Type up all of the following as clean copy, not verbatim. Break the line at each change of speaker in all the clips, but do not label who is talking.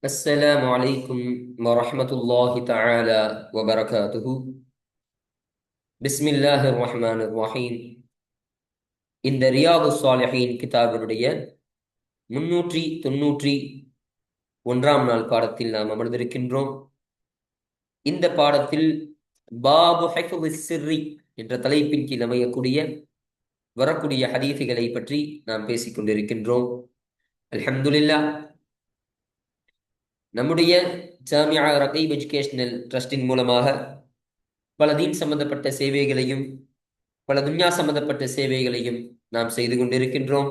السلام عليكم ورحمة الله تعالى وبركاته. بسم الله الرحمن الرحيم. இந்த ரியாது சாலிஹீன் கிதாபினுடைய 391 நாள் பாடத்தில் நாம் அமர்ந்திருக்கின்றோம். இந்த பாடத்தில் பாபு ஹிஃப்ஸ் சிர்ரி என்ற தலைப்பின் கீழ் அமையக்கூடிய வரக்கூடிய ஹதீஸுகளை பற்றி நாம் பேசிக் கொண்டிருக்கின்றோம். அல்ஹம்துலில்லாஹ், நம்முடைய ஜாமியா ரகீப் எஜுகேஷனல் ட்ரஸ்டின் மூலமாக பல தீன் சம்பந்தப்பட்ட சேவைகளையும் பல துன்யா சம்பந்தப்பட்ட சேவைகளையும் நாம் செய்து கொண்டிருக்கின்றோம்.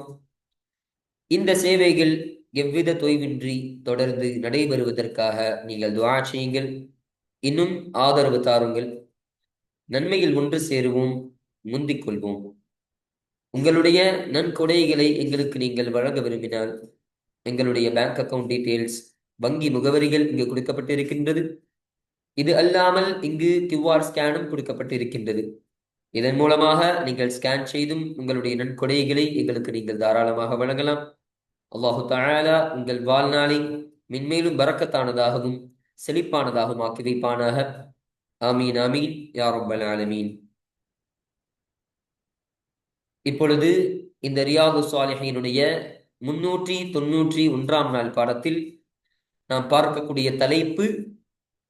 இந்த சேவைகள் எவ்வித தொய்வின்றி தொடர்ந்து நடைபெறுவதற்காக நீங்கள் துஆ செய்யுங்கள், இன்னும் ஆதரவு தாருங்கள். நன்மையில் ஒன்று சேருவோம், முந்திக் கொள்வோம். உங்களுடைய நன்கொடைகளை எங்களுக்கு நீங்கள் வழங்க விரும்பினால் எங்களுடைய பேங்க் அக்கவுண்ட் டீட்டெயில்ஸ், வங்கி முகவரிகள் இங்கு கொடுக்கப்பட்டிருக்கின்றது. இது அல்லாமல் இங்கு கியூஆர் ஸ்கேனும் கொடுக்கப்பட்டிருக்கின்றது. இதன் மூலமாக நீங்கள் ஸ்கேன் செய்தும் உங்களுடைய நன்கொடைகளை எங்களுக்கு நீங்கள் தாராளமாக வழங்கலாம். அல்லாஹு தஆலா உங்கள் வாழ்நாளை மென்மேலும் பரக்கத்தானதாகவும் செழிப்பானதாகவும் ஆக்கி வைப்பானாக. ஆமீன் ஆமீன் யா ரப்பல் ஆலமீன். இப்பொழுது இந்த ரியாது சாலிஹீனுடைய 391 நாள் பாடத்தில் நாம் பார்க்கக்கூடிய தலைப்பு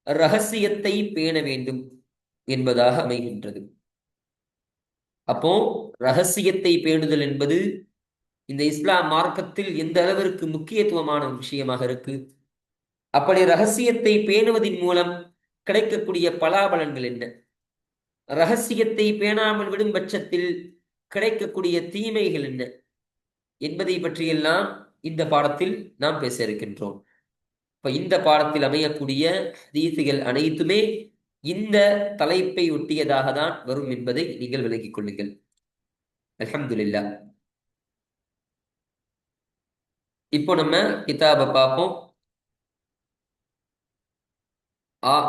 ரகசியத்தை பேண வேண்டும் என்பதாக அமைகின்றது. அப்போ ரகசியத்தை பேணுதல் என்பது இந்த இஸ்லாம் மார்க்கத்தில் எந்த அளவிற்கு முக்கியத்துவமான ஒரு விஷயமாக இருக்கு, அப்படி ரகசியத்தை பேணுவதன் மூலம் கிடைக்கக்கூடிய பலாபலன்கள் என்ன, ரகசியத்தை பேணாமல் விடும் பட்சத்தில் கிடைக்கக்கூடிய தீமைகள் என்ன என்பதை பற்றியெல்லாம் இந்த பாடத்தில் நாம் பேச இருக்கின்றோம். இப்ப இந்த பாடத்தில் அமையக்கூடிய ஹதீசுகள் அனைத்துமே இந்த தலைப்பை ஒட்டியதாக தான் வரும் என்பதை நீங்கள் விளங்கிக் கொள்ளுங்கள். அல்ஹம்துலில்லாஹ். இப்போ நம்ம கிதாபை பார்ப்போம்.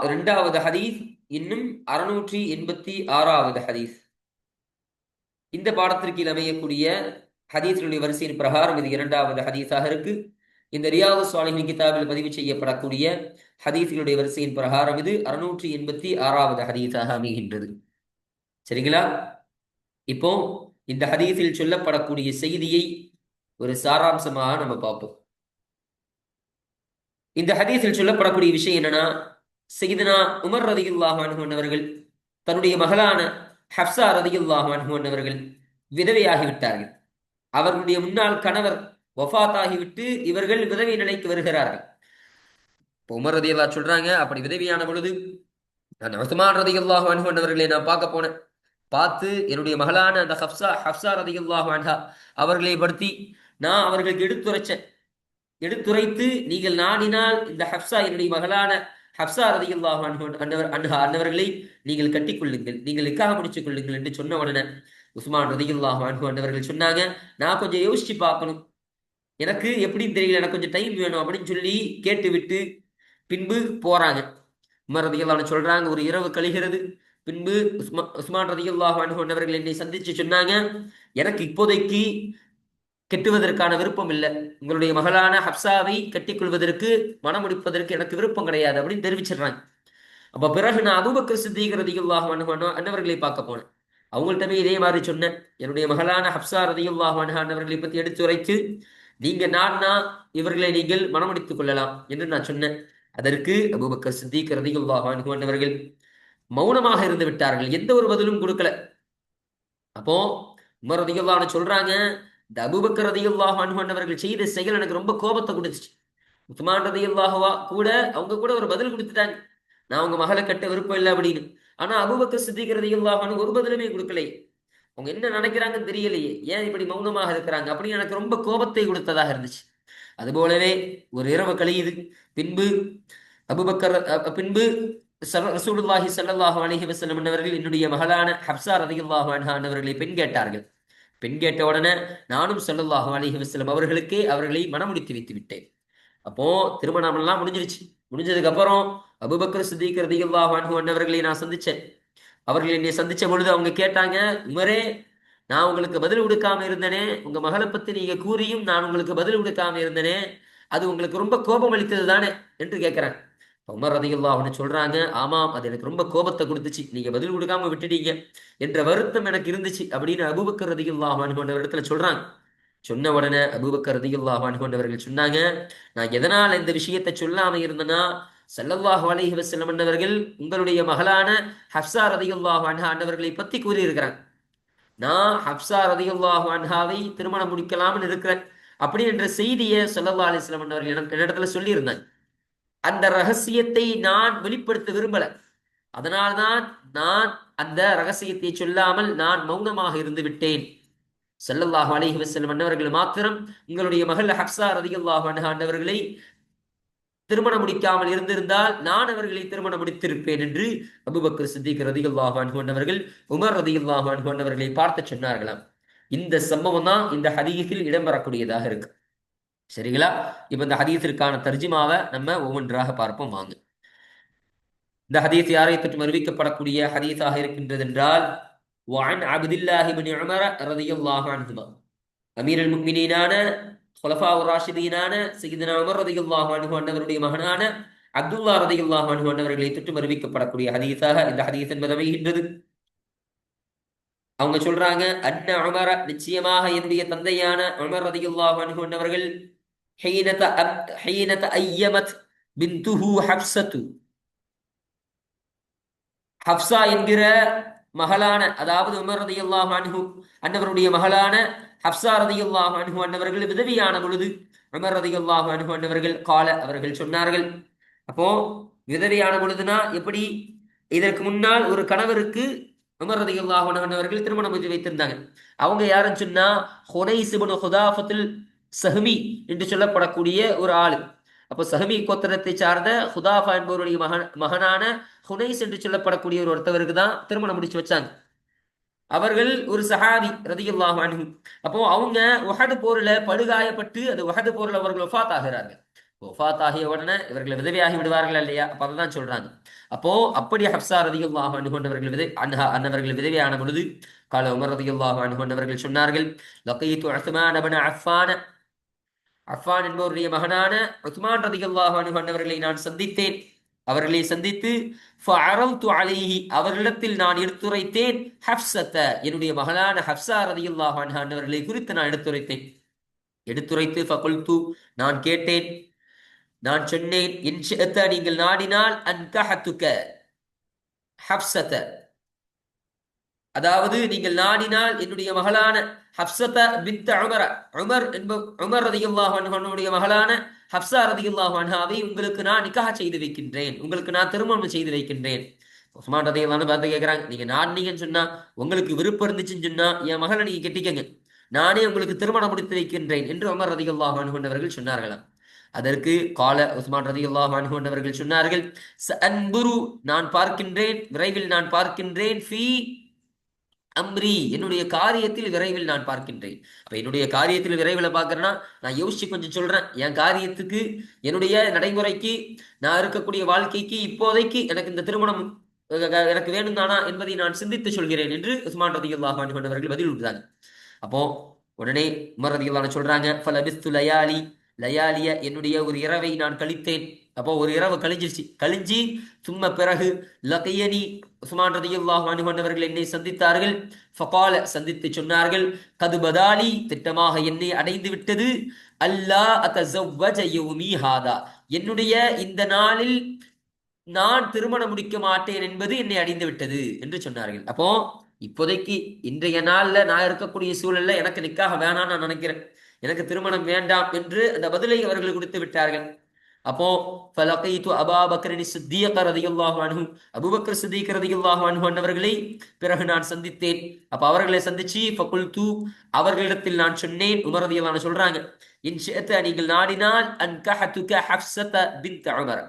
இரண்டாவது ஹதீஸ், இன்னும் 686வது ஹதீஸ். இந்த பாடத்திற்கு அமையக்கூடிய ஹதீஸ்களுடைய வரிசையின் பிரகாரம் இது இரண்டாவது ஹதீஸாக இருக்கு. இந்த ரியாது சாலிஹீன் கிதாபில் பதிவு செய்யப்படக்கூடிய ஹதீஸ்களுடைய வரிசையின் பிரகாரம் இது 686வது ஹதீஸாக அமைகின்றது. சரிங்களா? இப்போ இந்த ஹதீஸில் சொல்லப்படக்கூடிய செய்தியை ஒரு சாராம்சமாக நம்ம பார்ப்போம். இந்த ஹதீஸில் சொல்லப்படக்கூடிய விஷயம் என்னன்னா, சையதுனா உமர் ரலியல்லாஹு அன்ஹு அவர்கள் தன்னுடைய மகளான ஹப்ஸா ரலியல்லாஹு அன்ஹு அவர்கள் விதவையாகிவிட்டார்கள். அவர்களுடைய முன்னாள் கணவர் வஃபாத்தாகிவிட்டு இவர்கள் விதவை நிலைக்கு வருகிறார்கள். உமர் ரலியல்லாஹு சொல்றாங்க, அப்படி விதவியான பொழுது நான் உஸ்மான் ரலியல்லாஹு அன்ஹு அவர்களை நான் பார்க்க போனேன். பார்த்து என்னுடைய மகளான அந்த ஹப்ஸா ரலியல்லாஹு அன்ஹா அவர்களை படுத்தி நான் அவர்களுக்கு எடுத்துரைத்து நீங்கள் நாடினால் இந்த ஹப்ஸா என்னுடைய மகளான ஹப்ஸா ரலியல்லாஹு அன்ஹா அன்னவர்களை நீங்கள் கட்டிக்கொள்ளுங்கள், நீங்கள் நிக்காஹ் முடிச்சுக் கொள்ளுங்கள் என்று சொன்ன உடனே உஸ்மான் ரலியல்லாஹு அன்ஹு அன்னவர்கள் சொன்னாங்க, நான் கொஞ்சம் யோசிச்சு பார்க்கணும், எனக்கு எப்படின்னு தெரியல, எனக்கு கொஞ்சம் டைம் வேணும் அப்படின்னு சொல்லி கேட்டுவிட்டு பின்பு போறாங்க. உமர் ரலியல்லாஹு அன்ஹு சொல்றாங்க, ஒரு இரவு கழிகிறது. பின்பு உஸ்மான் ரலியல்லாஹு அன்ஹு அன்னவர்கள் என்னை சந்திச்சு சொன்னாங்க, எனக்கு இப்போதைக்கு கெட்டுவதற்கான விருப்பம் இல்லை, உங்களுடைய மகளான ஹப்சாவை கட்டிக்கொள்வதற்கு மனமுடிப்பதற்கு எனக்கு விருப்பம் கிடையாது அப்படின்னு தெரிவிச்சிடுறாங்க. அப்ப பிறகு நான் அபூபக்கர் சித்தீக் ரலியல்லாஹு அன்ஹு அன்னவர்களை பார்க்க போனேன். அவங்கள்ட்டமே இதே மாதிரி சொன்னேன், என்னுடைய மகளான ஹப்ஸா ரலியல்லாஹு அன்ஹா அன்னவர்களை பற்றி எடுத்துரைத்து நீங்க நான்னா இவர்களை நீங்கள் மனமுடித்துக் கொள்ளலாம் என்று நான் சொன்னேன். அதற்கு அபூபக்கர் சித்தீக் ரலியல்லாஹு அன்ஹு அன்னவர்கள் மௌனமாக இருந்து விட்டார்கள், எந்த ஒரு பதிலும் கொடுக்கல. அப்போ உமர் ரலியல்லாஹு அன்ஹு சொல்றாங்க, இந்த அபூபக்கர் ரலியல்லாஹு அன்ஹு அவர்கள் செய்த செயல் எனக்கு ரொம்ப கோபத்தை கொடுத்துச்சு. உஸ்மான் ரலியல்லாஹுவா கூட அவங்க கூட ஒரு பதில் கொடுத்துட்டாங்க, நான் உங்க மகளை கட்ட விருப்பம் இல்லை அப்படின்னு. ஆனா அபூபக்கர் சித்திக் ரலியல்லாஹு அன்ஹு ஒரு பதிலுமே கொடுக்கலையே. அவங்க என்ன நினைக்கிறாங்கன்னு தெரியலையே, ஏன் இப்படி மௌனமாக இருக்கிறாங்க அப்படின்னு எனக்கு ரொம்ப கோபத்தை கொடுத்ததாக இருந்துச்சு. அதுபோலவே ஒரு இரவு கழியுது. பின்பு அபூபக்கர் பின்பு ரசூலுல்லாஹி ஸல்லல்லாஹு அலைஹி வஸல்லம் அவர்கள் என்னுடைய மகளான ஹப்ஸா ரலியல்லாஹு அன்ஹா அவர்களை பெண் கேட்டார்கள். பெண் கேட்ட உடனே நானும் ஸல்லல்லாஹு அலைஹி வஸல்லம் அவர்களுக்கே அவர்களை மனமுடித்து வைத்து விட்டேன். அப்போ திருமணம் எல்லாம் முடிஞ்சிருச்சு. முடிஞ்சதுக்கு அப்புறம் அபூபக்கர் சித்திக் ரலியல்லாஹு அன்ஹு அவர்களை நான் சந்திச்சேன். அவர்கள் என்னை சந்திச்ச பொழுது அவங்க கேட்டாங்க, உமரே, நான் உங்களுக்கு பதில் கொடுக்காம இருந்தனே, உங்க மகளை பத்தி நீங்க கூறியும் நான் உங்களுக்கு பதில் கொடுக்காம இருந்தனே, அது உங்களுக்கு ரொம்ப கோபம் அளித்தது தானே என்று கேட்கிறாங்க. உமர் ரலியல்லாஹு அன்ஹு சொல்றாங்க, ஆமாம், அது எனக்கு ரொம்ப கோபத்தை கொடுத்துச்சு, நீங்க பதில் கொடுக்காம விட்டுட்டீங்க என்ற வருத்தம் எனக்கு இருந்துச்சு அப்படின்னு அபூபக்கர் ரலியல்லாஹு அன்ஹு இடத்துல சொல்றாங்க. சொன்ன உடனே அபூபக்கர் ரலியல்லாஹு அன்ஹு அவர்கள் சொன்னாங்க, நான் எதனால் இந்த விஷயத்தை சொல்லாம இருந்தேன்னா, ஸல்லல்லாஹு அலைஹி வஸல்லம் அன்னவர்கள் உங்களுடைய மகளான ஹப்ஸா ரலியல்லாஹு அன்ஹா அன்னவர்களை பத்தி கூறியிருக்கிறாங்க. நான் ஹப்ஸா ரலியல்லாஹு அன்ஹாவை திருமணம் முடிக்கலாம்னு இருக்கிறேன் அப்படி என்ற செய்தியை ஸல்லல்லாஹு அலைஹி வஸல்லம் அன்னவர்கள் என்னிடத்துல சொல்லியிருந்தாங்க. அந்த ரகசியத்தை நான் வெளிப்படுத்த விரும்பல. அதனால்தான் நான் அந்த ரகசியத்தை சொல்லாமல் நான் மௌனமாக இருந்து விட்டேன். ஸல்லல்லாஹு அலைஹி வஸல்லம் அன்னவர்கள் மாத்திரம் உங்களுடைய மகள் ஹப்ஸா ரலியல்லாஹு அன்ஹா அன்னவர்களை திருமணம் முடிக்காமல் இருந்திருந்தால் நான் அவர்களை திருமணம் முடித்திருப்பேன் என்று அபூபக்கர் சித்திக் ரலியல்லாஹு அன்ஹு அன்னவர்கள் உமர் ரலியல்லாஹு அன்ஹு அன்னவர்களை பார்த்து சொன்னார்களாம். இந்த சம்பவம் தான் இந்த ஹதீஸில் இடம்பெறக்கூடியதாக இருக்கு. சரிங்களா? இப்ப இந்த ஹதீஸிற்கான தர்ஜிமாவை நம்ம ஒவ்வொன்றாக பார்ப்போம் வாங்க. இந்த ஹதீஸ் யாரை தொற்றும் அறிவிக்கப்படக்கூடிய ஹதீஸாக இருக்கின்றது என்றால், وعن عبد الله بن عمر رضي الله عنهما அமீர் அல் முக்மினீனான ஹுலஃபா உர் ராஷிதீனான சய்யிதுனா உமர் ரலியல்லாஹு அன்ஹு அன்னவருடைய மகனான அப்துல்லா ரலியல்லாஹு அன்ஹு அன்னவர்களை தொற்றும் அறிவிக்கப்படக்கூடிய ஹதீஸாக இந்த ஹதீஸ் என்பது அமைகின்றது. அவங்க சொல்றாங்க, அன்ன உமர, நிச்சயமாக என்னுடைய தந்தையான உமர் ரலியல்லாஹு அன்ஹு அன்னவர்கள் ஹீனத ஐயமத் பின்துஹு ஹப்ஸத்து, ஹப்ஸா என்கிற மகளான, அதாவது உமர் ரலியல்லாஹு அன்ஹு அன்னவருடைய மகளான ஹப்ஸா ரலியல்லாஹு அன்ஹு அன்னவர்கள் விதவியான பொழுது உமர் ரலியல்லாஹு அன்ஹு அன்னவர்கள் அவர்கள் சொன்னார்கள். அப்போ விதவியான பொழுதுனா எப்படி? இதற்கு முன்னால் ஒரு கணவருக்கு உமர் ரலியல்லாஹு அன்ஹு அன்னவர்கள் திருமணம் செய்து வைத்திருந்தாங்க. அவங்க யாருன்னு சொன்னா ஹுனைஸ் இப்னு ஹுதாஃபத்துல் சஹ்மி என்று சொல்லப்படக்கூடிய ஒரு ஆளு. அப்போ சஹ்மி கோத்திரத்தை சார்ந்த ஹுதாஃபா என்பவருடைய மகனான ஹுனைஸ் என்று சொல்லப்படக்கூடிய ஒரு ஒருத்தவருக்கு தான் திருமணம் முடிச்சு வச்சாங்க. அவர்கள் ஒரு சஹாபி ரலியல்லாஹு அன்ஹு. அப்போ அவங்க உஹது போர்ல படுகாயப்பட்டு அந்த உஹது போர்ல அவர்கள் வஃபாத் ஆகிறார்கள். வஃபாத் ஆகிய உடனே இவர்கள் விதவையாகி விடுவார்கள் இல்லையா? அப்ப அதான் சொல்றாங்க. அப்போ அப்படி ஹப்ஸா ரலியல்லாஹு அன்ஹு அன்னவர்கள் விதவையான பொழுது கால உமர் ரலியல்லாஹு அன்ஹு அன்னவர்கள் சொன்னார்கள், லகீது உஸ்மான் இப்னு அஃபான் என்பவருடைய மகனான உஸ்மான் ரலியல்லாஹு அன்ஹு அன்னவர்களை நான் சந்தித்தேன். அவர்களை சந்தித்து ஃபஅரல்து அலைஹி, அவர்களிடத்தில் நான் எடுத்துரைத்தேன், ஹப்ஸத, என்னுடைய மகளான ஹப்ஸா ரலியல்லாஹு அன்ஹா அன்னவர்களை குறித்து நான் எடுத்துரைத்து ஃபகுல்து, நான் கேட்டேன், நான் சொன்னேன், இன் ஷிஅத, நீங்கள் நாடினால், அன்கஹதுக ஹப்ஸத, அதாவது நீங்கள் நாடினால் என்னுடைய மகளான ஹப்ஸத பின்த் உமர் ரலியல்லாஹு அன்ஹுடைய மகளான ஹப்ஸா ரலியல்லாஹு அன்ஹாவை உங்களுக்கு நான் நிக்காஹ் செய்து வைக்கின்றேன், உங்களுக்கு நான் திருமணம் செய்து வைக்கின்றேன். உஸ்மான் ரலியல்லாஹு பார்த்து கேட்கிறாங்க, நீங்க நாடினீங்கன்னு சொன்னா, உங்களுக்கு விருப்பம் இருந்துச்சுன்னு சொன்னா என் மகளை நீங்க கெட்டிக்கங்க, நானே உங்களுக்கு திருமணம் முடித்து வைக்கின்றேன் என்று உமர் ரலியல்லாஹு அன்ஹு அவர்கள் சொன்னார்களாம். அதற்கு கால உஸ்மான் ரலியல்லாஹு அன்ஹு அவர்கள் சொன்னார்கள், சஅன்புரு, நான் பார்க்கின்றேன், விரைவில் நான் பார்க்கின்றேன், ஃபீ அம்ரி, என்னுடைய காரியத்தில் விரைவில் நான் பார்க்கின்றேன். அப்ப என்னுடைய காரியத்தில் விரைவில் பார்க்கறேன்னா நான் யோசிச்சு கொஞ்சம் சொல்றேன். என் காரியத்துக்கு, என்னுடைய நடைமுறைக்கு, நான் இருக்கக்கூடிய வாழ்க்கைக்கு இப்போதைக்கு எனக்கு இந்த திருமணம் எனக்கு வேணும் தானா என்பதை நான் சிந்தித்து சொல்கிறேன் என்று உஸ்மான் ரலியல்லாஹு அன்ஹு அவர்கள் பதில் விடுறாங்க. அப்போ உடனே உமர் ரலியல்லாஹு அன்ஹு சொல்றாங்க, ஃபலபிஸ்து லயாலிய, என்னுடைய ஒரு இரவை நான் கழித்தேன். அப்போ ஒரு இரவு கழிஞ்சு சும்மா பிறகு லகியனி, உஸ்மான் ரலியல்லாஹு அன்ஹு அவர்கள் என்னை சந்தித்தார்கள். ஃபகால, சந்தித்து சொன்னார்கள், கது பதாலி, திட்டமாக என்னை அடைந்து விட்டது, அல்லா அத்தஸவ்வஜ யௌமி ஹாதா, என்னுடைய இந்த நாளில் நான் திருமணம் முடிக்க மாட்டேன் என்பது என்னை அடைந்து விட்டது என்று சொன்னார்கள். அப்போ இப்போதைக்கு இன்றைய நாள்ல நான் இருக்கக்கூடிய சூழல்ல எனக்கு நிக்காக வேணாம்னு நான் நினைக்கிறேன், எனக்கு திருமணம் வேண்டாம் என்று அந்த பதிலை அவர்கள் கொடுத்து விட்டார்கள். அப்போ ஃபலகீது அபூபக்கர் சித்தீக் ரலியல்லாஹு அன்ஹு, அபூபக்கர் சித்தீக் ரலியல்லாஹு அன்ஹு அவர்களை பிறகு நான் சந்தித்தேன். அப்ப அவர்களை சந்திச்சு ஃபகுல்து, அவர்களிடத்தில் நான் சொன்னேன், உமர் ரலியல்லாஹு அன்ஹு சொல்றாங்க, இன் ஷிஅத, நீங்கள் நாடினால், அன்கஹதுக ஹப்ஸத பின்த் உமர்,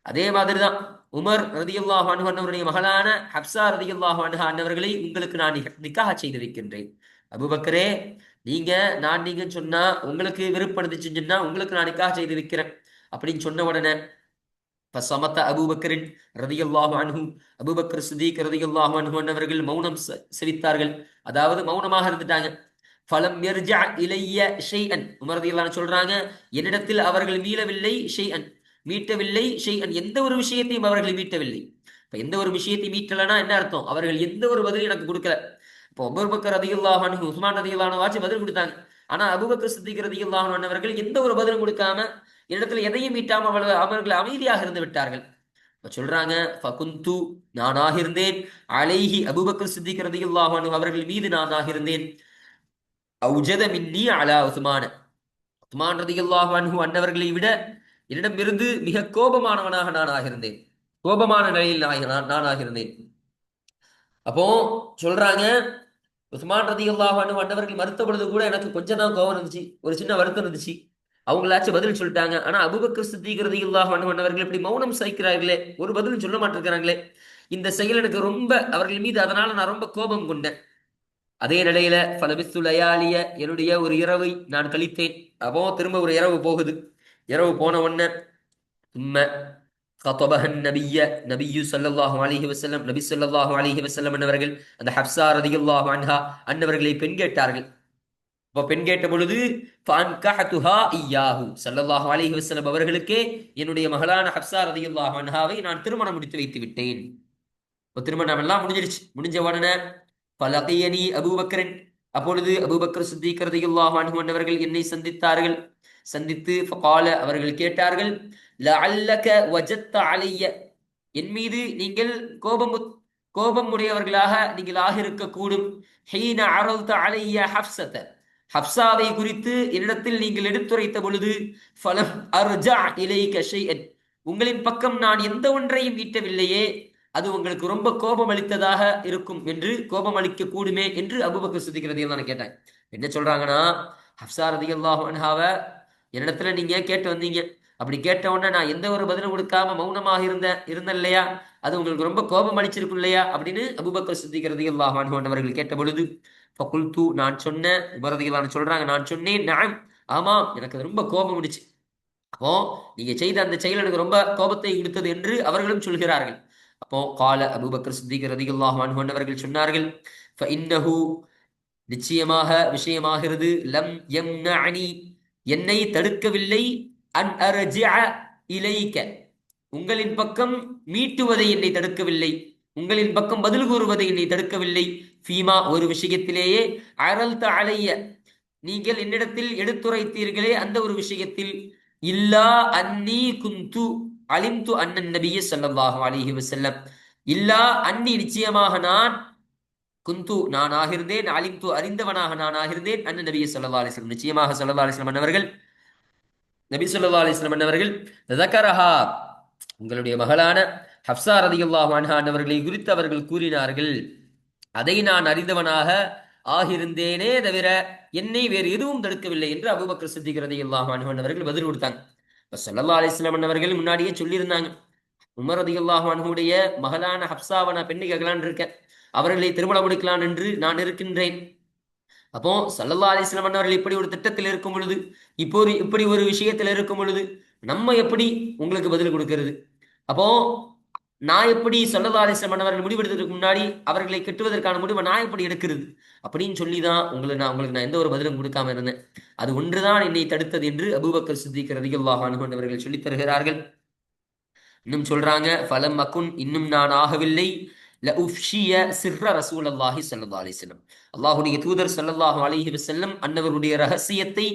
அதே மாதிரிதான் உமர் ரலியல்லாஹு அன்ஹு அவருடைய மகளான ஹப்ஸா ரலியல்லாஹு அன்ஹா அன்னவர்களை உங்களுக்கு நான் நிக்காஹ் செய்து வைக்கின்றேன். அபூபக்கரே, நீங்கன்னு சொன்னா, உங்களுக்கு விருப்பம் இருந்துச்சுன்னு சொன்னா உங்களுக்கு நான் நிக்காஹ் செய்து வைக்கிறேன் அப்படின்னு சொன்ன உடனே ஃபஸமத அபூபக்கரின் ரலியல்லாஹு அன்ஹு, அபூபக்கர் சித்தீக் ரலியல்லாஹு அன்ஹு அவர்கள் மௌனம் செவித்தார்கள். அதாவது மௌனமாக இருந்துட்டாங்க. ஃபலம் யர்ஜா இலைய ஷைஅன். உமர் ரலியல்லாஹு அன்ஹு சொல்றாங்க, என்னிடத்தில் அவர்கள் மீளவில்லை ஷைஅன், மீட்டவில்லை ஷைஅன், எந்த ஒரு விஷயத்தையும் அவர்கள் மீட்டவில்லை. இப்ப எந்த ஒரு விஷயத்தையும் மீட்டலனா என்ன அர்த்தம்? அவர்கள் எந்த ஒரு பதிலும் எனக்கு கொடுக்கல. இப்போ அபூபக்கர் ரலியல்லாஹு அன்ஹு, உஸ்மான் ரலியல்லாஹு அன்ஹு வாச்சு பதில் கொடுத்தாங்க. ஆனா அபூபக்கர் சித்திக் ரலியல்லாஹு அன்ஹு அவர்கள் எந்த ஒரு பதிலும் கொடுக்காம, என்னிடத்துல எதையும் மீட்டாம அவர்கள் அமைதியாக இருந்து விட்டார்கள். இப்ப சொல்றாங்க, ஃபகுந்து, நானாக இருந்தேன், அலைஹி அபூபக்கர் சித்திக் ரலியல்லாஹு அன்ஹு அவர்கள் மீது நானாக இருந்தேன், அவுஜத மின்னி அலா உஸ்மான, உஸ்மான் ரலியல்லாஹு அன்ஹு அன்னவர்களை விட என்னிடமிருந்து மிக கோபமானவனாக நான் ஆகியிருந்தேன், கோபமான நிலையில் நான் ஆகியிருந்தேன். அப்போ சொல்றாங்க, உஸ்மான் ரலியல்லாஹு அன்ஹு அன்னவர்கள் மறுத்த பொழுது கூட எனக்கு கொஞ்சம் தான் கோபம் இருந்துச்சு, ஒரு சின்ன வருத்தம் இருந்துச்சு. அவங்களாச்சும் பதில் சொல்லிட்டாங்க. ஆனா அபூபக்கர் சித்திக் ரலியல்லாஹு அன்ஹு அன்னவர்கள் இப்படி மௌனம் சகிக்கிறார்களே, ஒரு பதிலும் சொல்ல மாட்டிருக்கிறாங்களே, இந்த செயல் எனக்கு ரொம்ப, அவர்கள் மீது அதனால நான் ரொம்ப கோபம் கொண்டேன். அதே நிலையில ஃபலபிஸ்து லயாலிய, என்னுடைய ஒரு இரவை நான் கழித்தேன். அப்போ திரும்ப ஒரு இரவு போகுது. இரவு போன உடனே உம்ம கதபஹன் நபிய, நபியு ஸல்லல்லாஹு அலைஹி வஸல்லம், நபி ஸல்லல்லாஹு அலைஹி வஸல்லம் அன்னவர்கள் அந்த ஹப்ஸா ரலியல்லாஹு அன்ஹா அன்னவர்களை பெண் கேட்டார்கள். அப்போ பெண் கேட்ட பொழுது ஃபஅன்கஹதுஹா இய்யாஹு, ஸல்லல்லாஹு அலைஹி வஸல்லம் அவர்களுக்கே என்னுடைய மகளான ஹப்ஸா ரலியல்லாஹு அன்ஹாவை நான் திருமணம் முடித்து வைத்து விட்டேன். இப்போ திருமணம் எல்லாம் முடிஞ்சிருச்சு. முடிஞ்ச உடனே பலகியனி அபூபக்கரன், அப்பொழுது அபூபக்கர் சித்திக் ரலியல்லாஹு அன்ஹு அன்னவர்கள் என்னை சந்தித்தார்கள். சந்தித்து ஃபகால, அவர்கள் கேட்டார்கள், லஅல்லக வஜத்த அலைய, என் மீது நீங்கள் கோபம் கோபம் உடையவர்களாக நீங்கள் ஆகியிருக்க கூடும். ஹீன அரல்த அலைய ஹப்ஸத, ஹப்ஸாவை குறித்து என்னிடத்தில் நீங்கள் எடுத்துரைத்த பொழுது, ஃபலம் அர்ஜா இலைக ஷைஅன், உங்களின் பக்கம் நான் எந்த ஒன்றையும் ஈட்டவில்லையே, அது உங்களுக்கு ரொம்ப கோபம் அளித்ததாக இருக்கும் என்று, கோபம் அளிக்க கூடுமே என்று அபூபக்கர் சித்திக் ரலியல்லாஹு அன்ஹு கேட்டாங்க. என்ன சொல்றாங்கன்னா, ஹப்ஸா ரலியல்லாஹு அன்ஹாவை என்னிடத்துல நீங்க கேட்டு வந்தீங்க. அப்படி கேட்ட உடனே நான் எந்த ஒரு பதிலும் கொடுக்காம மௌனமாக இருந்தேன் இல்லையா, அது உங்களுக்கு ரொம்ப கோபம் அளிச்சிருக்கும் இல்லையா அப்படின்னு அபூபக்கர் சித்திக் ரலியல்லாஹு அன்ஹு அவர்கள் கேட்ட பொழுது, ஃபகுல்து, நான் சொன்னேன், உமர் ரலியல்லாஹு அன்ஹு சொல்றாங்க, நான் சொன்னேன், நஅம், ஆமாம், எனக்கு அது ரொம்ப கோபம் முடிச்சு. அப்போ நீங்க செய்த அந்த செயல் எனக்கு ரொம்ப கோபத்தை கொடுத்தது என்று அவர்களும் சொல்கிறார்கள். அப்போ கால அபூபக்கர் சித்திக் ரலியல்லாஹு அன்ஹு அவர்கள் சொன்னார்கள், ஃபஇன்னஹு, நிச்சயமாக விஷயமாகிறது, லம் யம்னஅனி, என்னை தடுக்கவில்லை, அன் அர்ஜிஅ இலைக்க, உங்களின் பக்கம் மீட்டுவதை என்னை தடுக்கவில்லை, உங்களின் பக்கம் பதில் கூறுவதை என்னை தடுக்கவில்லை, ஃபீமா, ஒரு விஷயத்திலேயே, அரல்த அலைய, நீங்கள் என்னிடத்தில் எடுத்துரைத்தீர்களே அந்த ஒரு விஷயத்தில், இல்லா அன்னி குந்து அலிம்து அன்னன் நபிய ஸல்லல்லாஹு அலைஹி வஸல்லம், இல்லா அன்னி, நிச்சயமாக நான், குந்து நான் ஆகிருந்தேன், அலிம்து அறிந்தவனாக நான் ஆகிருந்தேன், அண்ணன் நபிய ஸல்லல்லாஹு அலைஹி வஸல்லம், நிச்சயமாக ஸல்லல்லாஹு அலைஹி வஸல்லம் அவர்கள், நபி ஸல்லல்லாஹு அலைஹி வஸல்லம் அவர்கள் ஸகரஹா, உங்களுடைய மகளான ஹப்ஸா ரலியல்லாஹு அன்ஹா அவர்களை குறித்து அவர்கள் கூறினார்கள், அதை நான் அறிந்தவனாக ஆகியிருந்தேனே தவிர என்னை வேறு எதுவும் தடுக்கவில்லை என்று அபூபக்கர் சித்திக் ரலியல்லாஹு அன்ஹு அவர்கள் பதில் கொடுத்தாங்க. இப்ப ஸல்லல்லாஹு அலைஹி வஸல்லம் அவர்கள் முன்னாடியே சொல்லியிருந்தாங்க, உமர் ரலியல்லாஹு அன்ஹுடைய மகளான ஹப்ஸாவை நான் பெண்ணு கேட்கலான்னு இருக்கேன், அவர்களை திருமணம் முடிக்கலாம் என்று நான் இருக்கின்றேன். அப்போ ஸல்லல்லாஹு அலைஹி வஸல்லம் அவர்கள் இப்படி ஒரு திட்டத்தில் இருக்கும் பொழுது, இப்போ இப்படி ஒரு விஷயத்தில் இருக்கும் பொழுது, நம்ம எப்படி உங்களுக்கு பதில் கொடுக்கிறது? அப்போ நான் எப்படி ஸல்லல்லாஹு அலைஹி வஸல்லம் அவர்கள் முடிவெடுத்ததுக்கு முன்னாடி அவர்களை கெட்டுவதற்கான முடிவை நான் எப்படி எடுக்கிறது அப்படின்னு சொல்லி தான் உங்களுக்கு நான் எந்த ஒரு பதிலும் கொடுக்காம இருந்தேன். அது ஒன்றுதான் என்னை தடுத்தது என்று அபூபக்கர் சித்திக் ரலியல்லாஹு அன்ஹு அவர்கள் சொல்லித் தருகிறார்கள். இன்னும் சொல்றாங்க, ஃபலம் அகுன், இன்னும் நான் ஆகவில்லை, லஉஃப்ஷிய சிர்ர ரசூலல்லாஹி ஸல்லல்லாஹு அலைஹி வஸல்லம், அல்லாஹ்வுடைய தூதர் ஸல்லல்லாஹு அலைஹி வஸல்லம் அன்னவருடைய ரகசியத்தை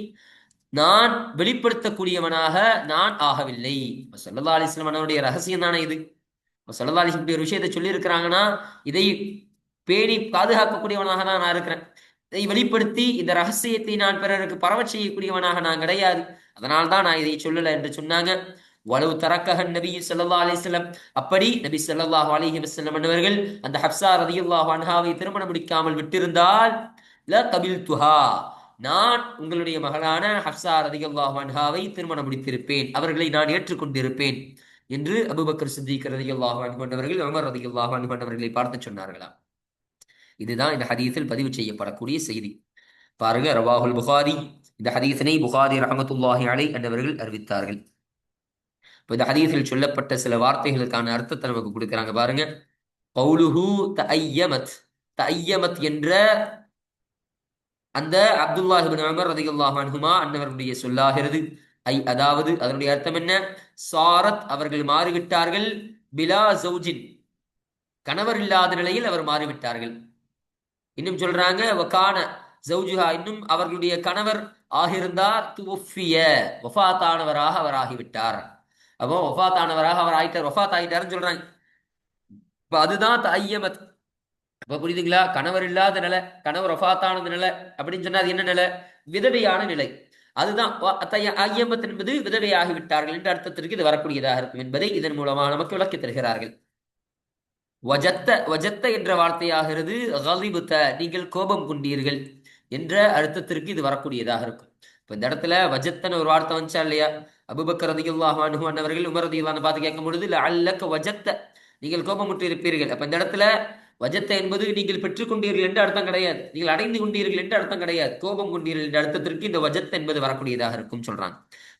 நான் வெளிப்படுத்தக்கூடியவனாக நான் ஆகவில்லை. ஸல்லல்லாஹு அலைஹி வஸல்லம் அன்னவருடைய ரகசியம் தானே இது. ஸல்லல்லாஹு அலைஹி வஸல்லம் ஒரு விஷயத்தை சொல்லி இருக்கிறாங்கன்னா, இதை பேணி பாதுகாக்கக்கூடியவனாக தான் நான் இருக்கிறேன். இதை வெளிப்படுத்தி இந்த ரகசியத்தை நான் பிறருக்கு பரவச் செய்யக்கூடியவனாக நான் கிடையாது. அதனால் தான் நான் இதை சொல்லல என்று சொன்னாங்க. வலவு தரக்கஹன் நபி ஸல்லல்லாஹு அலைஹி வஸல்லம், அப்படி நபி ஸல்லல்லாஹு அலைஹி வஸல்லம் அவர்கள் அந்த ஹப்ஸா ரலியல்லாஹு அன்ஹாவை திருமணம் முடிக்காமல் விட்டிருந்தால், ல கபில்துஹா, நான் உங்களுடைய மகளான ஹப்ஸா ரலியல்லாஹு அன்ஹாவை திருமணம் முடித்திருப்பேன், அவர்களை நான் ஏற்றுக்கொண்டிருப்பேன் என்று அபூபக்கர் சித்திக் ரலியல்லாஹு அன்ஹு அவர்கள் உமர் ரலியல்லாஹு அன்ஹு அவர்களை பார்த்து சொன்னார்களாம். இதுதான் இந்த ஹதீஸில் பதிவு செய்யப்படக்கூடிய செய்தி. பாருங்க, ரவாஹுல் புகாரி, இந்த ஹதீஸினை புகாரி ரஹ்மத்துல்லாஹி அலைஹி என்பவர்கள் அறிவித்தார்கள். இப்போ இந்த ஹதீஸில் சொல்லப்பட்ட சில வார்த்தைகளுக்கான அர்த்தத்தை நமக்கு கொடுக்குறாங்க பாருங்க. கௌலுஹு தஅய்யமத், தஅய்யமத் என்ற அந்த அப்துல்லாஹ் இப்னு உமர் ரலியல்லாஹு அன்ஹுமா அன்னவருடைய சொல்லாகிறது. அதாவது அதனுடைய அர்த்தம் என்ன? சாரத் அவர்கள் மாறிவிட்டார்கள், பிலா ஜௌஜின் கணவர் இல்லாத நிலையில் அவர் மாறிவிட்டார்கள். இன்னும் சொல்றாங்க வகான ஜௌஜுஹா இன்னும் அவர்களுடைய கணவர் ஆகியிருந்தார் துவஃபிய வஃபாத்தானவராக அவர் ஆகிவிட்டார். அப்போ வஃபாத்தானவராக அவர் ஆயிட்டார், வஃபாத் ஆயிட்டாருன்னு சொல்றாங்க. இப்ப அதுதான் தையமத். அப்ப புரியுதுங்களா? கணவர் இல்லாத நிலை, கணவர் வஃபாத்தானது நிலை அப்படின்னு சொன்னா அது என்ன நிலை? விதவையான நிலை. அதுதான் ஐயமத் என்பது விதவையாகி விட்டார்கள் என்ற அர்த்தத்திற்கு இது வரக்கூடியதாக இருக்கும் என்பதை இதன் மூலமாக நமக்கு விளக்கி தருகிறார்கள். வஜத்த வஜத்த என்ற வார்த்தையாகிறது கலிபுத்த நீங்கள் கோபம் கொண்டீர்கள் என்ற அர்த்தத்திற்கு இது வரக்கூடியதாக இருக்கும். இப்ப இந்த இடத்துல வஜத்தன்னு ஒரு வார்த்தை வந்துச்சா இல்லையா? அபூபக்கர் ரலியல்லாஹு அன்ஹு அன்னவர்கள் உமர் ரலியல்லாஹு பார்த்து கேட்கும் பொழுது அல்லக்க வஜத்த நீங்கள் கோபமுற்று இருப்பீர்கள். அப்ப இந்த இடத்துல வஜத்த என்பது நீங்கள் பெற்றுக்கொண்டீர்கள் என்று அர்த்தம் கிடையாது, நீங்கள் அடைந்து கொண்டீர்கள் என்று அர்த்தம் கிடையாது, கோபம் கொண்டீர்கள் என்ற அர்த்தத்திற்கு இந்த வஜத் என்பது வரக்கூடியதாக இருக்கும் சொல்றாங்க.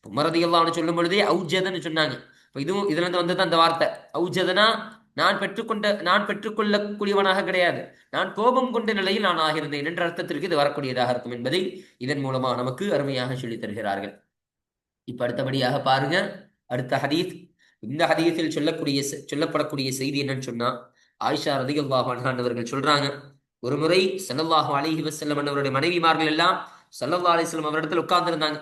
உமர் ரலியல்லாஹு சொல்லும் பொழுதே அவுஜதன்னு சொன்னாங்க. இப்ப இதுவும் இதுல இருந்து வந்தது அந்த வார்த்தை அவுஜதனா நான் பெற்றுக்கொள்ளக்கூடியவனாக கிடையாது, நான் கோபம் கொண்ட நிலையில் நான் ஆகியிருந்தேன் என்ற அர்த்தத்திற்கு இது வரக்கூடியதாக இருக்கும் என்பதை இதன் மூலமாக நமக்கு அருமையாக சொல்லித் தருகிறார்கள். இப்ப அடுத்தபடியாக பாருங்க அடுத்த ஹதீஸ். இந்த ஹதீஸில் சொல்லப்படக்கூடிய செய்தி என்னன்னு சொன்னா, ஆயிஷா ரலியல்லாஹு அன்ஹா அவர்கள் சொல்றாங்க, ஒரு முறை ஸல்லல்லாஹு அலைஹி வஸல்லம் அவருடைய மனைவிமார்கள் எல்லாம் ஸல்லல்லாஹு அலைஹி வஸல்லம் அவரிடத்தில் உட்கார்ந்து இருந்தாங்க.